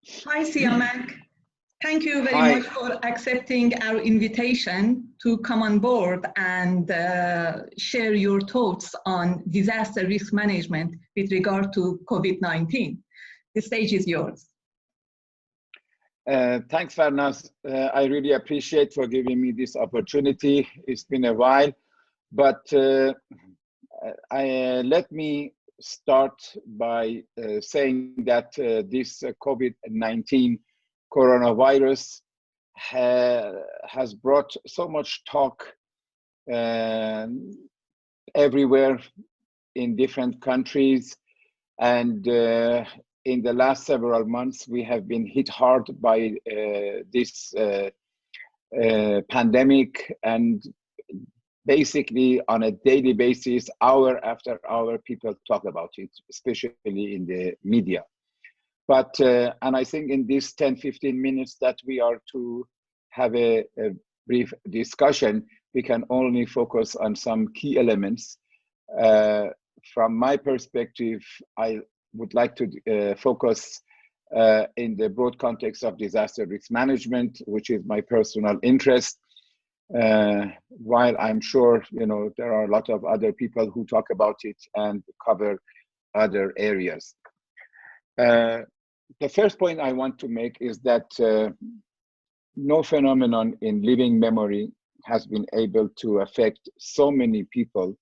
Hi, Siamak. Thank you very Hi. much for accepting our invitation to come on board and share your thoughts on disaster risk management with regard to COVID-19. The stage is yours. Thanks, Farnaz. I really appreciate for giving me this opportunity. It's been a while, but let me start by saying that this COVID-19 coronavirus has brought so much talk everywhere in different countries, and in the last several months we have been hit hard by this pandemic, and basically on a daily basis, hour after hour, people talk about it, especially in the media. But, and I think in these 10-15 minutes that we are to have a brief discussion, we can only focus on some key elements. From my perspective, I would like to focus in the broad context of disaster risk management, which is my personal interest. While I'm sure, there are a lot of other people who talk about it and cover other areas. The first point I want to make is that no phenomenon in living memory has been able to affect so many people,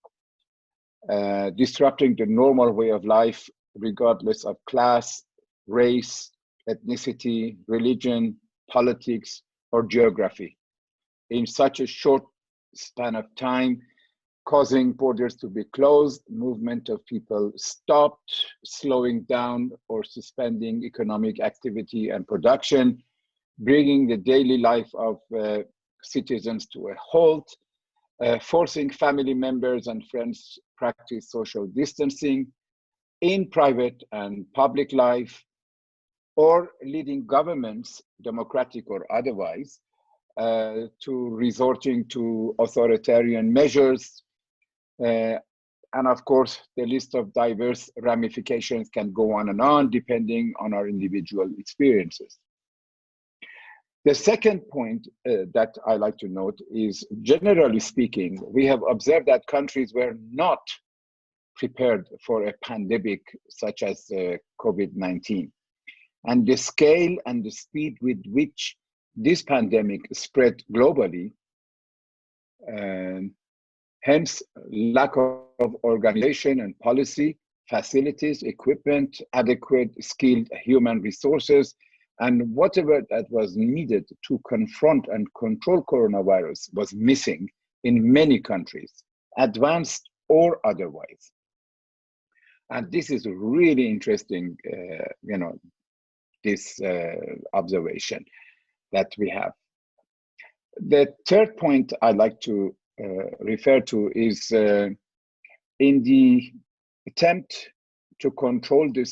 disrupting the normal way of life, regardless of class, race, ethnicity, religion, politics, or geography, in such a short span of time, causing borders to be closed, movement of people stopped, slowing down or suspending economic activity and production, bringing the daily life of citizens to a halt, forcing family members and friends practice social distancing in private and public life, or leading governments, democratic or otherwise, to resorting to authoritarian measures. And of course, the list of diverse ramifications can go on and on, depending on our individual experiences. The second point that I like to note is, generally speaking, we have observed that countries were not prepared for a pandemic such as COVID-19. And the scale and the speed with which this pandemic spread globally, hence lack of organization and policy, facilities, equipment, adequate skilled human resources, and whatever that was needed to confront and control coronavirus was missing in many countries, advanced or otherwise. And this is really interesting, this observation that we have. The third point I'd like to refer to is in the attempt to control the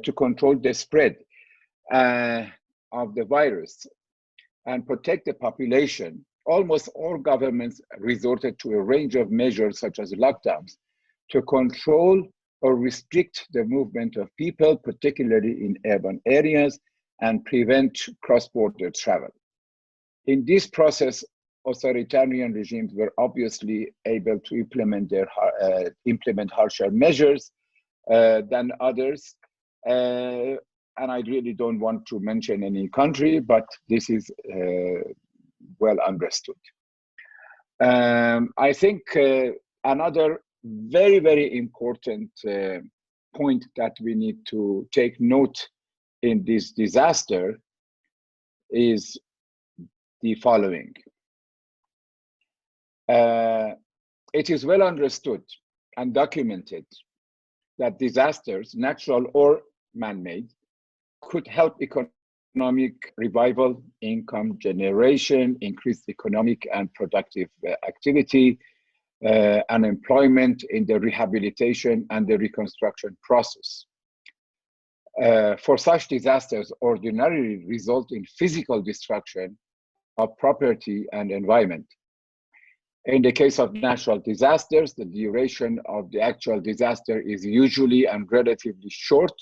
to control the spread of the virus and protect the population, almost all governments resorted to a range of measures such as lockdowns to control or restrict the movement of people, particularly in urban areas, and prevent cross-border travel. In this process, authoritarian regimes were obviously able to implement harsher measures than others. And I really don't want to mention any country, but this is well understood. I think another very, very important point that we need to take note in this disaster is the following. It is well understood and documented that disasters, natural or man-made, could help economic revival, income generation, increased economic and productive activity, unemployment in the rehabilitation and the reconstruction process. For such disasters ordinarily result in physical destruction of property and environment. In the case of natural disasters, the duration of the actual disaster is usually and relatively short,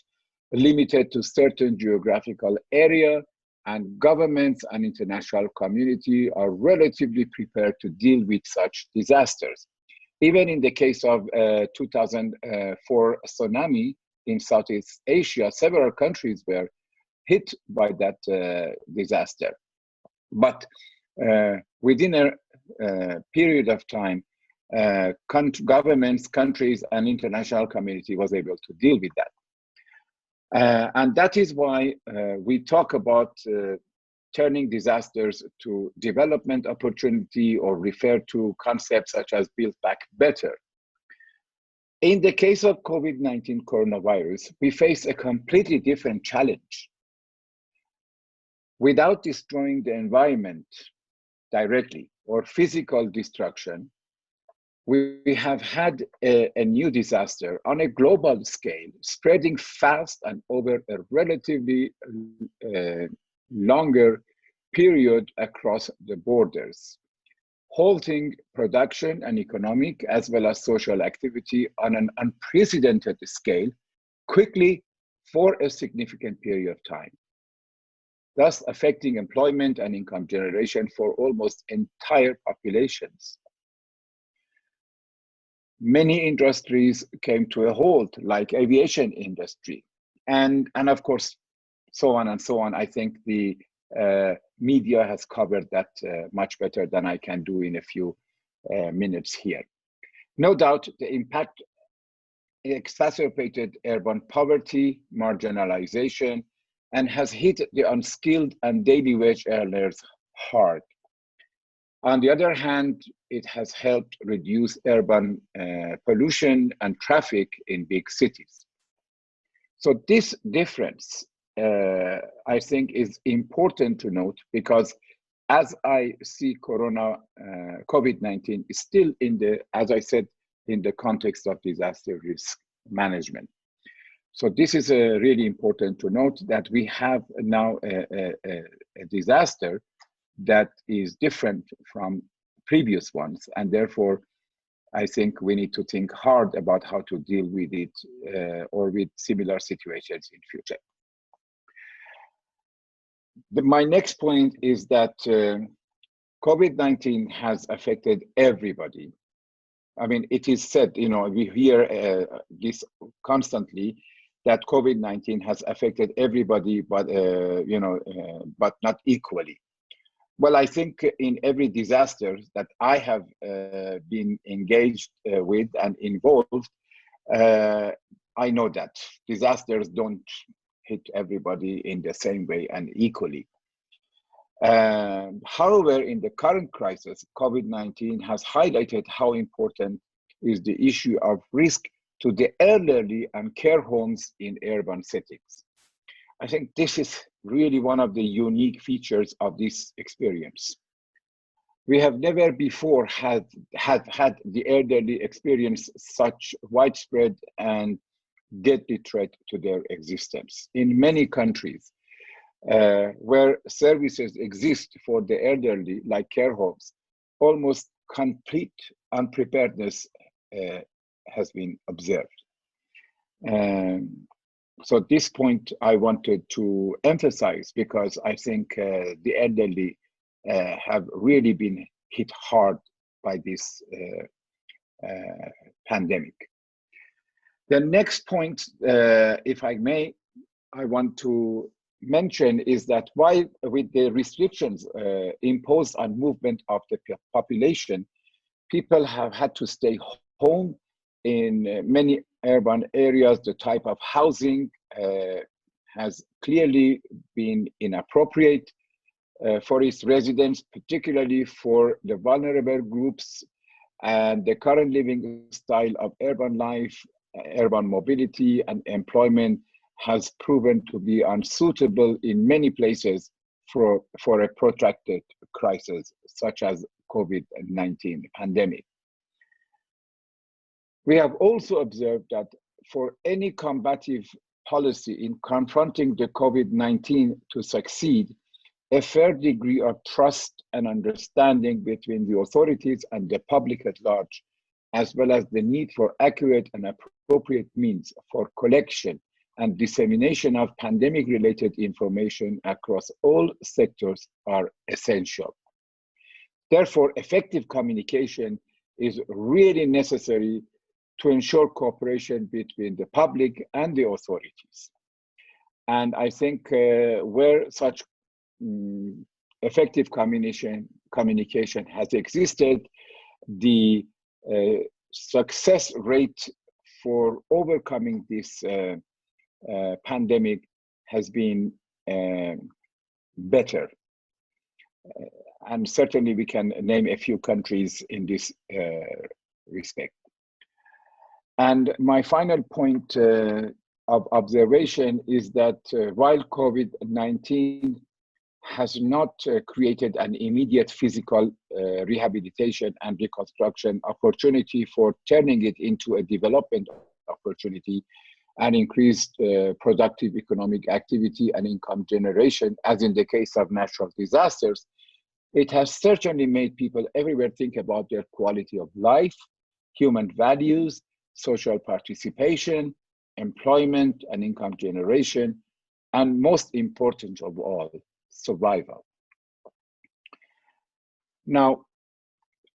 limited to certain geographical area, and governments and international community are relatively prepared to deal with such disasters. Even in the case of 2004 tsunami in Southeast Asia, several countries were hit by that disaster. But within a period of time, governments, countries, and international community was able to deal with that. And that is why we talk about turning disasters to development opportunity, or refer to concepts such as build back better. In the case of COVID-19 coronavirus, we face a completely different challenge. Without destroying the environment directly or physical destruction, we have had a new disaster on a global scale, spreading fast and over a relatively longer period across the borders, halting production and economic as well as social activity on an unprecedented scale, quickly for a significant period of time, thus affecting employment and income generation for almost entire populations. Many industries came to a halt, like aviation industry, and of course, so on and so on. I think the media has covered that much better than I can do in a few minutes here. No doubt the impact exacerbated urban poverty, marginalization, and has hit the unskilled and daily wage earners hard. On the other hand, it has helped reduce urban pollution and traffic in big cities. So this difference, I think, is important to note, because as I see COVID-19 is still in the, as I said, in the context of disaster risk management. So this is really important to note, that we have now a disaster that is different from previous ones, and therefore I think we need to think hard about how to deal with it or with similar situations in future. My next point is that COVID-19 has affected everybody. I mean, it is said, you know, we hear this constantly, that COVID-19 has affected everybody, but but not equally. Well, I think in every disaster that I have been engaged with and involved, I know that disasters don't hit everybody in the same way and equally. However, in the current crisis, COVID-19 has highlighted how important is the issue of risk to the elderly and care homes in urban settings. I think this is really one of the unique features of this experience. We have never before had the elderly experience such widespread and deadly threat to their existence. In many countries, where services exist for the elderly, like care homes, almost complete unpreparedness has been observed. So this point I wanted to emphasize, because I think the elderly have really been hit hard by this pandemic. The next point, if I may, I want to mention is that while with the restrictions imposed on movement of the population, people have had to stay home. In many urban areas, the type of housing has clearly been inappropriate for its residents, particularly for the vulnerable groups, and the current living style of urban life, urban mobility, and employment has proven to be unsuitable in many places for a protracted crisis such as COVID-19 pandemic. We have also observed that for any combative policy in confronting the COVID-19 to succeed, a fair degree of trust and understanding between the authorities and the public at large, as well as the need for accurate and appropriate means for collection, and dissemination of pandemic-related information across all sectors are essential. Therefore, effective communication is really necessary to ensure cooperation between the public and the authorities. And I think where such effective communication has existed, the success rate for overcoming this pandemic has been better. And certainly we can name a few countries in this respect. And my final point of observation is that while COVID-19 has not created an immediate physical rehabilitation and reconstruction opportunity for turning it into a development opportunity and increased productive economic activity and income generation, as in the case of natural disasters, it has certainly made people everywhere think about their quality of life, human values, social participation, employment and income generation, and most important of all, survival. Now,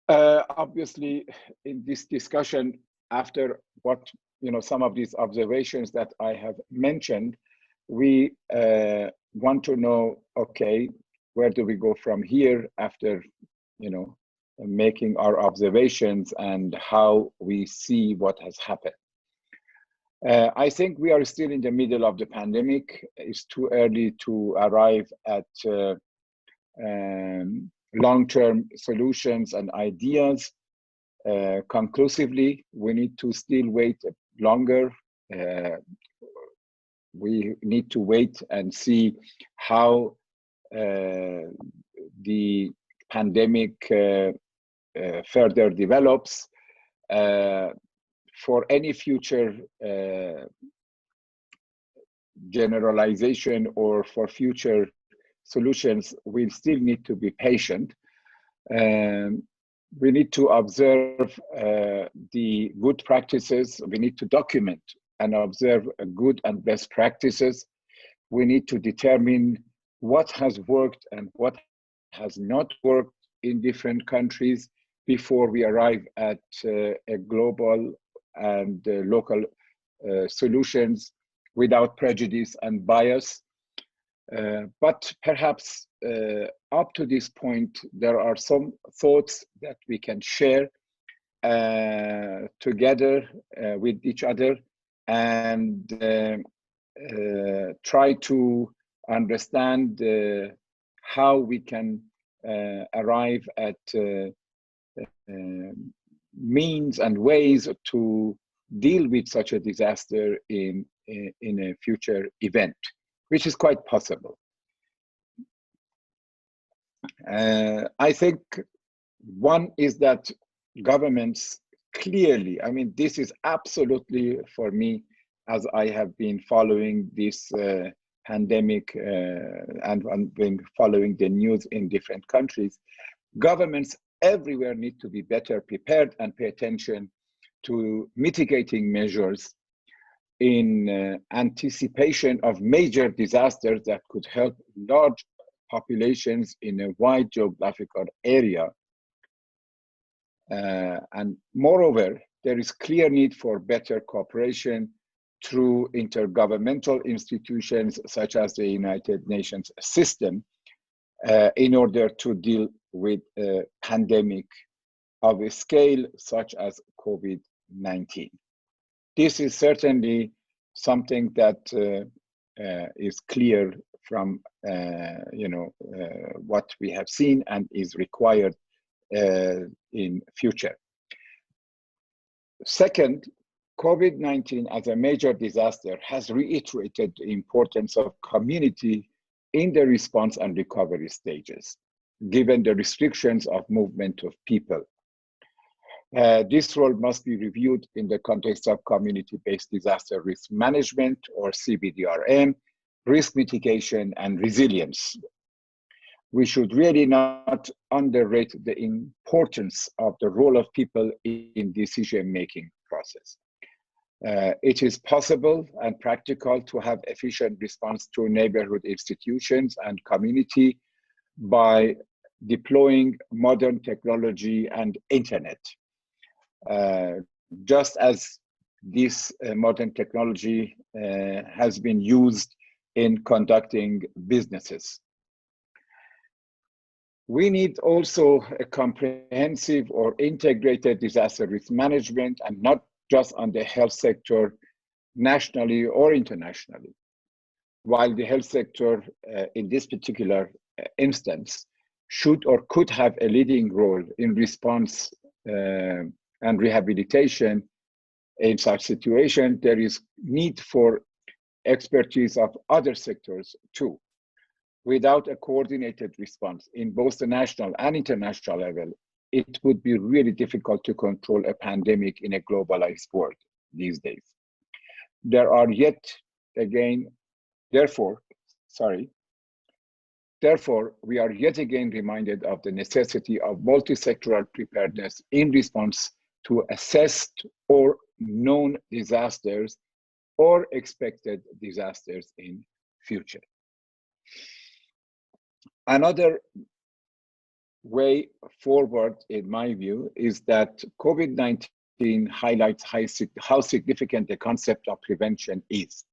obviously, in this discussion, after what some of these observations that I have mentioned, we want to know, okay, where do we go from here after making our observations and how we see what has happened. I think we are still in the middle of the pandemic. It's too early to arrive at long-term solutions and ideas conclusively. We need to still wait longer. We need to wait and see how the pandemic further develops. For any future generalization or for future solutions, we still need to be patient. We need to observe the good practices. We need to document and observe good and best practices. We need to determine what has worked and what has not worked in different countries before we arrive at a global and local solutions without prejudice and bias. But perhaps up to this point, there are some thoughts that we can share together with each other and try to understand how we can arrive at means and ways to deal with such a disaster in a future event, which is quite possible. I think one is that governments clearly, I mean, this is absolutely for me, as I have been following this pandemic and been following the news in different countries, governments everywhere need to be better prepared and pay attention to mitigating measures in anticipation of major disasters that could help large populations in a wide geographical area. And moreover, there is clear need for better cooperation through intergovernmental institutions such as the United Nations system in order to deal with a pandemic of a scale such as COVID-19. This is certainly something that is clear from what we have seen and is required in future. Second, COVID-19 as a major disaster has reiterated the importance of community in the response and recovery stages, given the restrictions of movement of people. This role must be reviewed in the context of community-based disaster risk management, or CBDRM, risk mitigation and resilience. We should really not underrate the importance of the role of people in decision-making process. It is possible and practical to have efficient response to neighborhood institutions and community by deploying modern technology and internet. Just as this modern technology has been used in conducting businesses. We need also a comprehensive or integrated disaster risk management, and not just on the health sector, nationally or internationally. While the health sector in this particular instance should or could have a leading role in response and rehabilitation in such situation, there is need for expertise of other sectors too. Without a coordinated response in both the national and international level, it would be really difficult to control a pandemic in a globalized world these days. Therefore, we are yet again reminded of the necessity of multi-sectoral preparedness in response to assessed or known disasters or expected disasters in future. Another way forward, in my view, is that COVID-19 highlights how significant the concept of prevention is.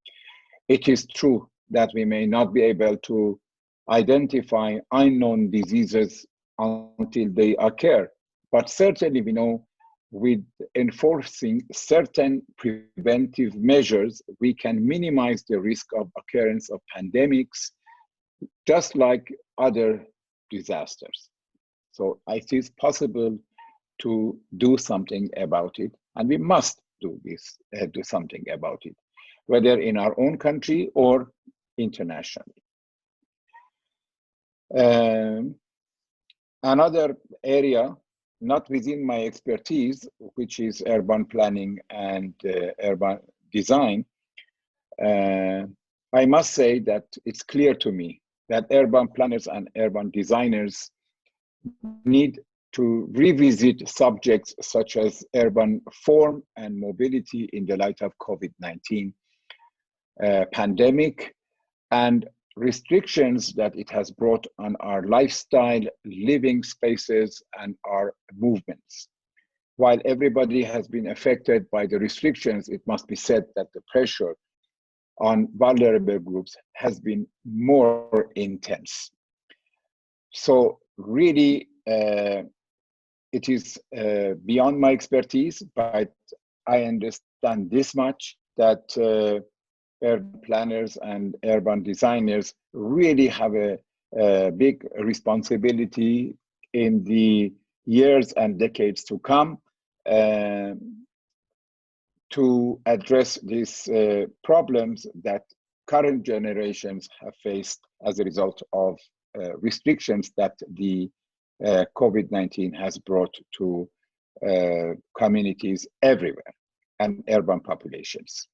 It is true that we may not be able to identify unknown diseases until they occur, but certainly we know with enforcing certain preventive measures, we can minimize the risk of occurrence of pandemics, just like other disasters. So it is possible to do something about it, and we must do something about it, whether in our own country or internationally. Another area not within my expertise, which is urban planning and urban design, I must say that it's clear to me that urban planners and urban designers need to revisit subjects such as urban form and mobility in the light of COVID-19 pandemic and restrictions that it has brought on our lifestyle, living spaces, and our movements. While everybody has been affected by the restrictions, it must be said that the pressure on vulnerable groups has been more intense. So really, it is beyond my expertise, but I understand this much, that urban planners and urban designers really have a big responsibility in the years and decades to come to address these problems that current generations have faced as a result of restrictions that the COVID-19 has brought to communities everywhere and urban populations.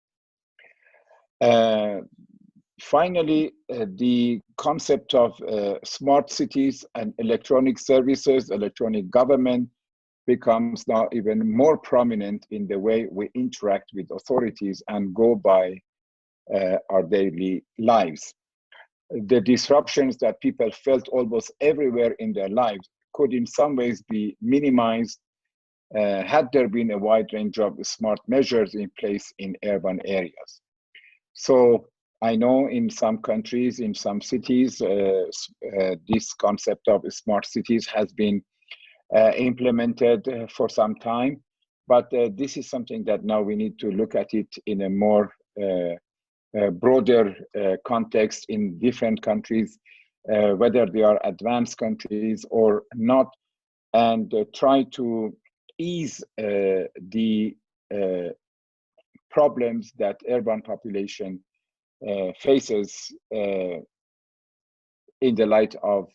Finally, the concept of smart cities and electronic services, electronic government, becomes now even more prominent in the way we interact with authorities and go by our daily lives. The disruptions that people felt almost everywhere in their lives could in some ways be minimized had there been a wide range of smart measures in place in urban areas. So I know in some countries, in some cities, this concept of smart cities has been implemented for some time, but this is something that now we need to look at it in a more broader context in different countries, whether they are advanced countries or not, and try to ease the problems that urban population faces in the light of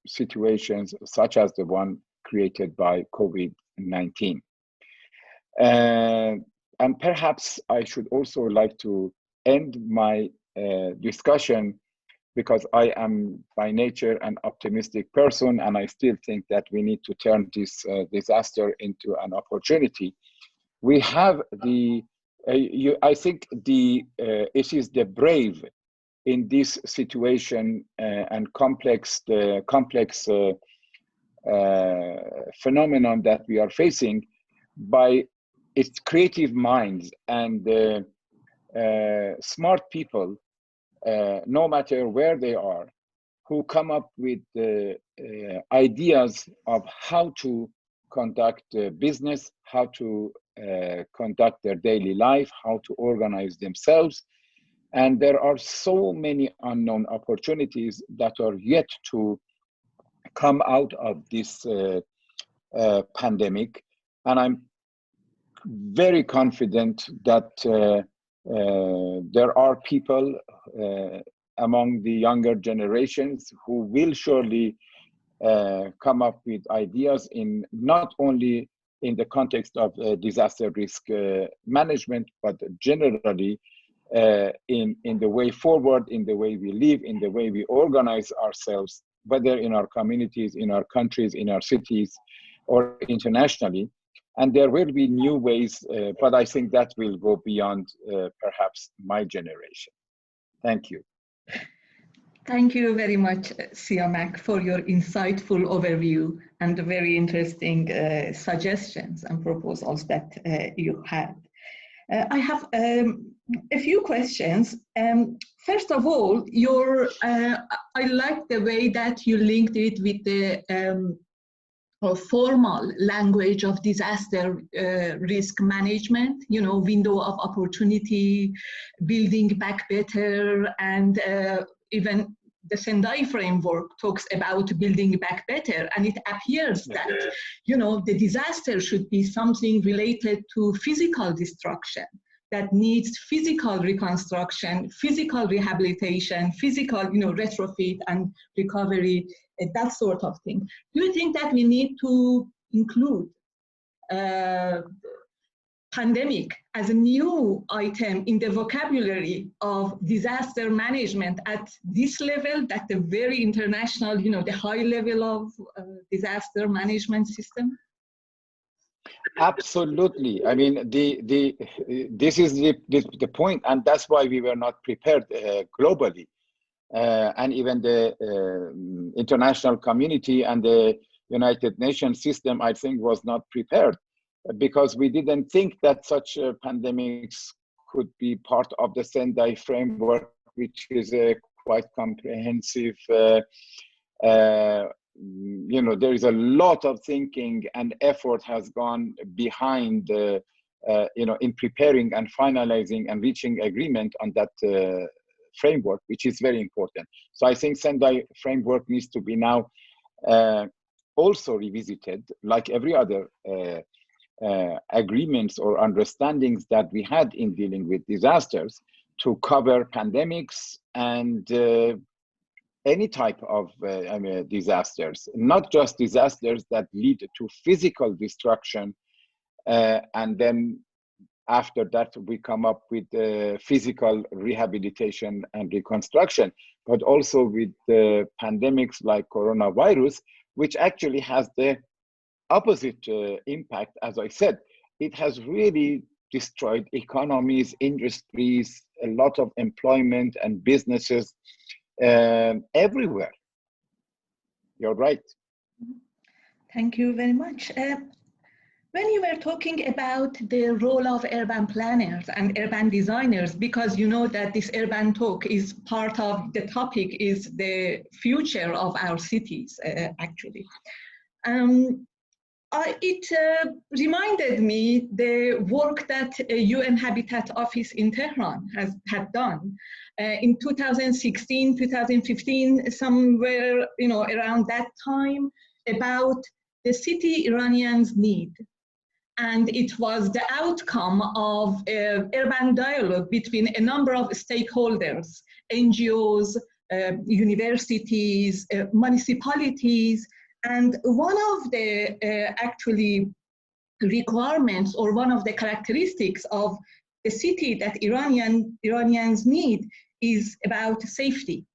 situations such as the one created by COVID-19. And perhaps I should also like to end my discussion, because I am by nature an optimistic person, and I still think that we need to turn this disaster into an opportunity. We have the I think it is the brave in this situation and complex phenomenon that we are facing, by its creative minds and smart people, no matter where they are, who come up with ideas of how to conduct business, how to conduct their daily life, how to organize themselves. And there are so many unknown opportunities that are yet to come out of this pandemic. And I'm very confident that there are people among the younger generations who will surely come up with ideas in not only in the context of disaster risk management, but generally in the way forward, in the way we live, in the way we organize ourselves, whether in our communities, in our countries, in our cities, or internationally. And there will be new ways, but I think that will go beyond perhaps my generation. Thank you. Thank you very much, Siamak, for your insightful overview and the very interesting suggestions and proposals that you had. I have a few questions. First of all, I like the way that you linked it with the formal language of disaster risk management, window of opportunity, building back better, and even the Sendai framework talks about building back better. And it appears that, the disaster should be something related to physical destruction that needs physical reconstruction, physical rehabilitation, physical, retrofit and recovery, that sort of thing. Do you think that we need to include pandemic as a new item in the vocabulary of disaster management at this level, at the very international, the high level of disaster management system? Absolutely. I mean, this is the point, and that's why we were not prepared globally. And even the international community and the United Nations system, I think, was not prepared, because we didn't think that such pandemics could be part of the Sendai framework, which is a quite comprehensive. There is a lot of thinking and effort has gone behind, in preparing and finalizing and reaching agreement on that framework, which is very important. So I think Sendai framework needs to be now also revisited, like every other agreements or understandings that we had in dealing with disasters, to cover pandemics and any type of disasters, not just disasters that lead to physical destruction, and then after that we come up with physical rehabilitation and reconstruction, but also with pandemics like coronavirus, which actually has the opposite impact. As I said, it has really destroyed economies, industries, a lot of employment and businesses everywhere. You're right. Thank you very much. When you were talking about the role of urban planners and urban designers, because you know that this urban talk is part of the topic, is the future of our cities, actually. It reminded me the work that UN Habitat Office in Tehran had done in 2016, 2015, somewhere around that time, about the city Iranians need. And it was the outcome of urban dialogue between a number of stakeholders, NGOs, universities, municipalities. And one of the actually requirements, or one of the characteristics of the city that Iranians need, is about safety.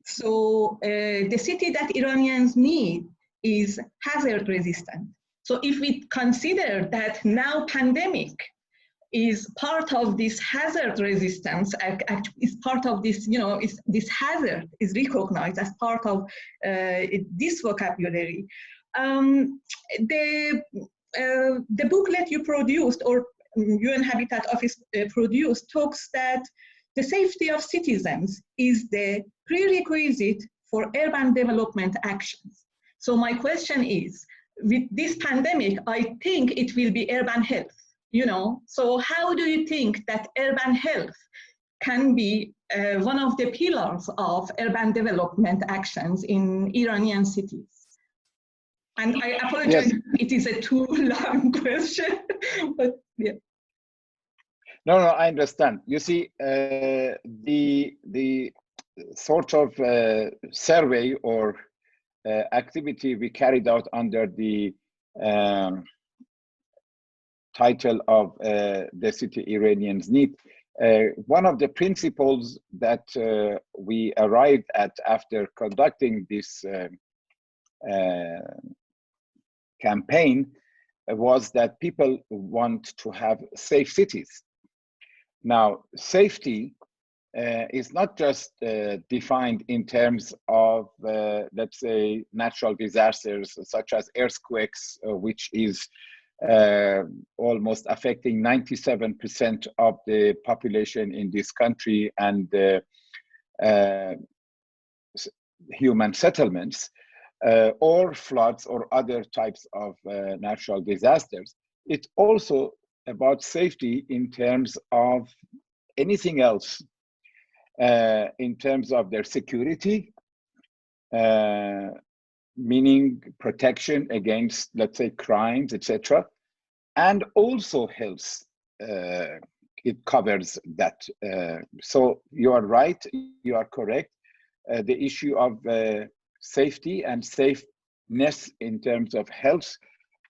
So the city that Iranians need is hazard resistant. So if we consider that now pandemic is part of this hazard resistance, is part of this, this hazard is recognized as part of this vocabulary. The booklet you produced, or UN Habitat Office produced, talks that the safety of citizens is the prerequisite for urban development actions. So my question is, with this pandemic, I think it will be urban health, So how do you think that urban health can be one of the pillars of urban development actions in Iranian cities? And I apologize, yes. It is a too long question, but yeah. No, I understand. You see, the sort of survey or activity we carried out under the title of The City Iranians Need, one of the principles that we arrived at after conducting this campaign was that people want to have safe cities. Now, safety is not just defined in terms of, let's say, natural disasters such as earthquakes, which is almost affecting 97% of the population in this country, and human settlements, or floods or other types of natural disasters. It's also about safety in terms of anything else, in terms of their security, meaning protection against, let's say, crimes, etc., and also health. It covers that. So you are right, you are correct. The issue of safety and safeness in terms of health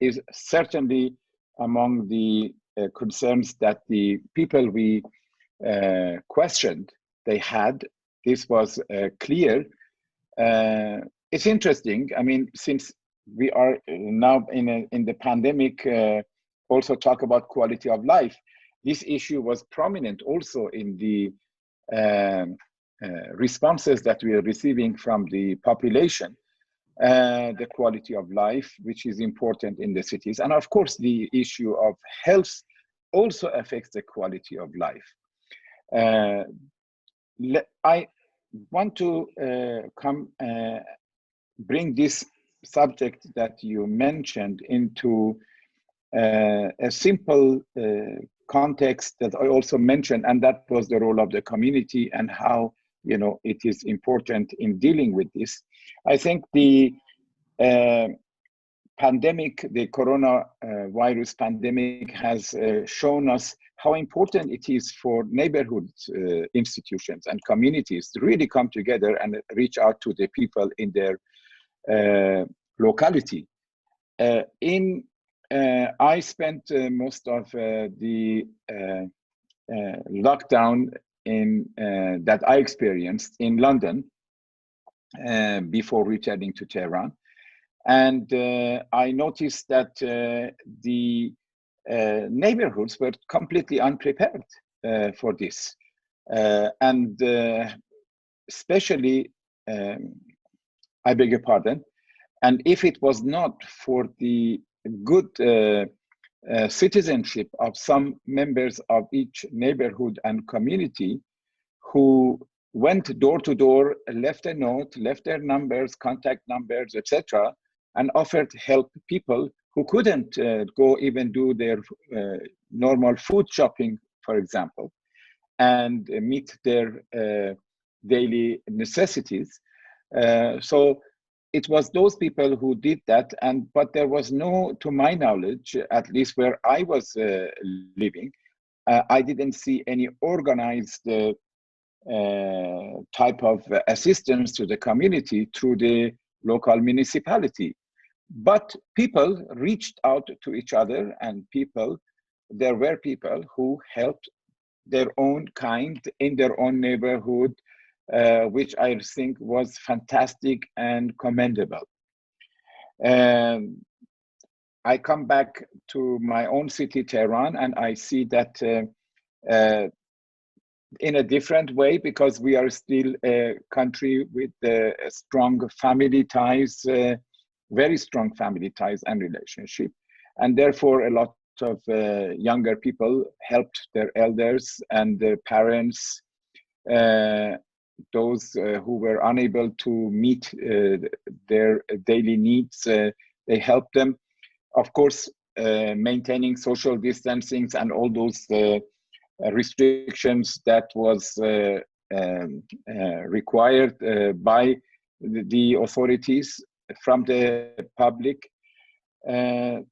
is certainly among the concerns that the people we questioned, they had. This was clear. It's interesting. I mean, since we are now in the pandemic, also talk about quality of life. This issue was prominent also in the responses that we are receiving from the population. The quality of life, which is important in the cities. And of course, the issue of health also affects the quality of life. I want to bring this subject that you mentioned into a simple context that I also mentioned, and that was the role of the community and how it is important in dealing with this. I think the pandemic, the coronavirus pandemic, has shown us how important it is for neighborhood institutions and communities to really come together and reach out to the people in their locality. I spent most of the lockdown that I experienced in London before returning to Tehran. And I noticed that the neighborhoods were completely unprepared for this. And especially, I beg your pardon, and if it was not for the good citizenship of some members of each neighborhood and community who went door to door, left a note, left their numbers, contact numbers, etc., and offered help people who couldn't go even do their normal food shopping, for example, and meet their daily necessities. So it was those people who did that, but there was no, to my knowledge, at least where I was living, I didn't see any organized type of assistance to the community through the local municipality. But people reached out to each other, and there were people who helped their own kind in their own neighborhood, which I think was fantastic and commendable. I come back to my own city, Tehran, and I see that in a different way, because we are still a country with strong family ties, very strong family ties and relationship. And therefore, a lot of younger people helped their elders and their parents, those who were unable to meet their daily needs, they helped them. Of course, maintaining social distancing and all those restrictions that was required by the authorities from the public, and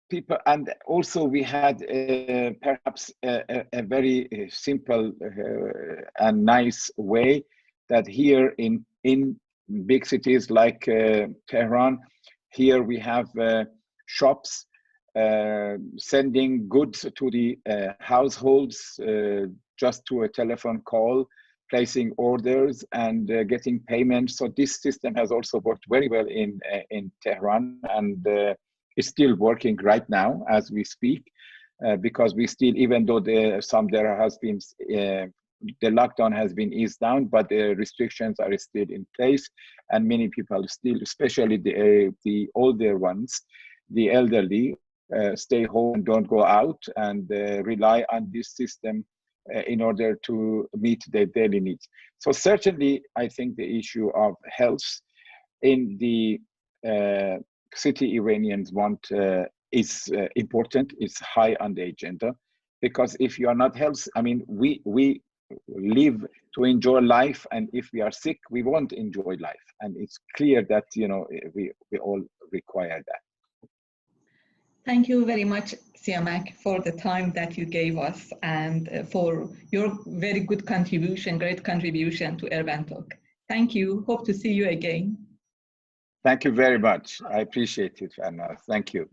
people. And also we had perhaps a very simple and nice way that here in big cities like Tehran, here we have shops sending goods to the households just to a telephone call, placing orders and getting payments. So this system has also worked very well in Tehran, and is still working right now as we speak, because we still, even though there has been the lockdown has been eased down, but the restrictions are still in place, and many people still, especially the older ones, the elderly, stay home and don't go out, and rely on this system in order to meet their daily needs. So certainly, I think the issue of health in the city Iranians want is important, is high on the agenda, because if you are not healthy, I mean, we live to enjoy life, and if we are sick, we won't enjoy life. And it's clear that, you know, we all require that. Thank you very much, Siamak, for the time that you gave us, and for your very good contribution, great contribution to Urban Talk. Thank you. Hope to see you again. Thank you very much. I appreciate it, Anna. Thank you.